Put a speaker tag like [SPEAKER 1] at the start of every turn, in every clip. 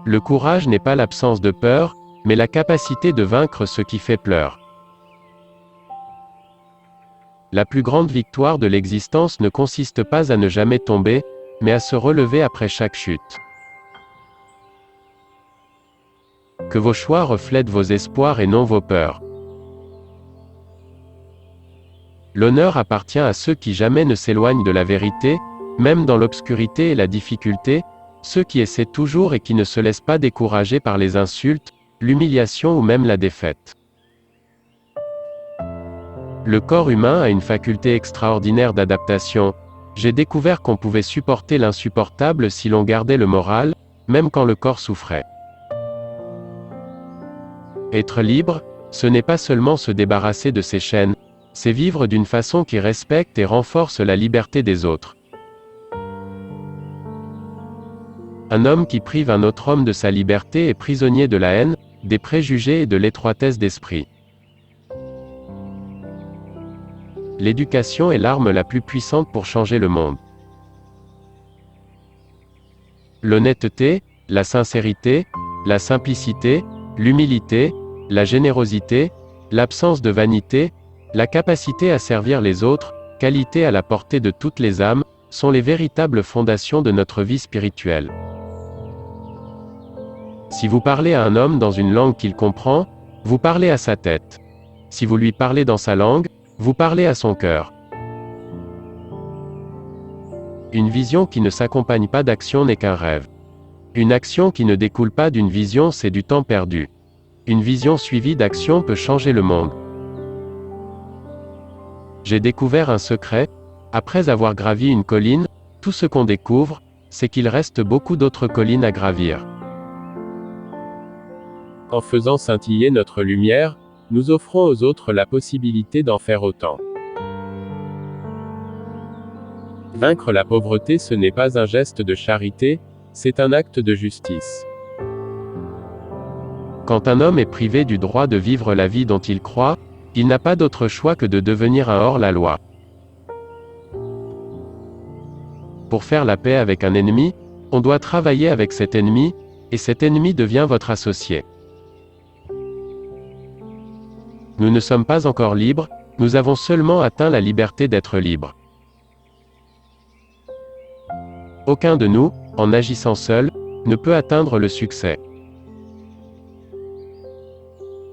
[SPEAKER 1] Le courage n'est pas l'absence de peur, mais la capacité de vaincre ce qui fait peur. La plus grande victoire de l'existence ne consiste pas à ne jamais tomber, mais à se relever après chaque chute. Que vos choix reflètent vos espoirs et non vos peurs. L'honneur appartient à ceux qui jamais ne s'éloignent de la vérité, même dans l'obscurité et la difficulté, ceux qui essaient toujours et qui ne se laissent pas décourager par les insultes, l'humiliation ou même la défaite. Le corps humain a une faculté extraordinaire d'adaptation. J'ai découvert qu'on pouvait supporter l'insupportable si l'on gardait le moral, même quand le corps souffrait. Être libre, ce n'est pas seulement se débarrasser de ses chaînes, c'est vivre d'une façon qui respecte et renforce la liberté des autres. Un homme qui prive un autre homme de sa liberté est prisonnier de la haine, des préjugés et de l'étroitesse d'esprit. L'éducation est l'arme la plus puissante pour changer le monde. L'honnêteté, la sincérité, la simplicité, l'humilité, la générosité, l'absence de vanité, la capacité à servir les autres, qualité à la portée de toutes les âmes, sont les véritables fondations de notre vie spirituelle. Si vous parlez à un homme dans une langue qu'il comprend, vous parlez à sa tête. Si vous lui parlez dans sa langue, vous parlez à son cœur. Une vision qui ne s'accompagne pas d'action n'est qu'un rêve. Une action qui ne découle pas d'une vision, c'est du temps perdu. Une vision suivie d'action peut changer le monde. J'ai découvert un secret, après avoir gravi une colline, tout ce qu'on découvre, c'est qu'il reste beaucoup d'autres collines à gravir. En faisant scintiller notre lumière, nous offrons aux autres la possibilité d'en faire autant. Vaincre la pauvreté, ce n'est pas un geste de charité, c'est un acte de justice. Quand un homme est privé du droit de vivre la vie dont il croit, il n'a pas d'autre choix que de devenir un hors-la-loi. Pour faire la paix avec un ennemi, on doit travailler avec cet ennemi, et cet ennemi devient votre associé. Nous ne sommes pas encore libres, nous avons seulement atteint la liberté d'être libres. Aucun de nous, en agissant seul, ne peut atteindre le succès.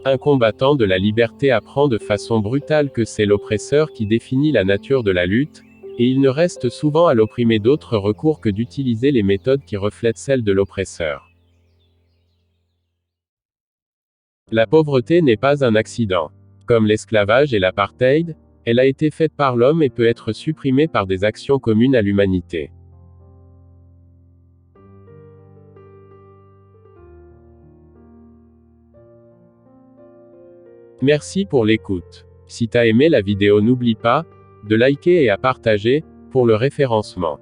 [SPEAKER 1] Un combattant de la liberté apprend de façon brutale que c'est l'oppresseur qui définit la nature de la lutte, et il ne reste souvent à l'opprimé d'autre recours que d'utiliser les méthodes qui reflètent celles de l'oppresseur. La pauvreté n'est pas un accident. Comme l'esclavage et l'apartheid, elle a été faite par l'homme et peut être supprimée par des actions communes à l'humanité. Merci pour l'écoute. Si t'as aimé la vidéo, n'oublie pas de liker et à partager, pour le référencement.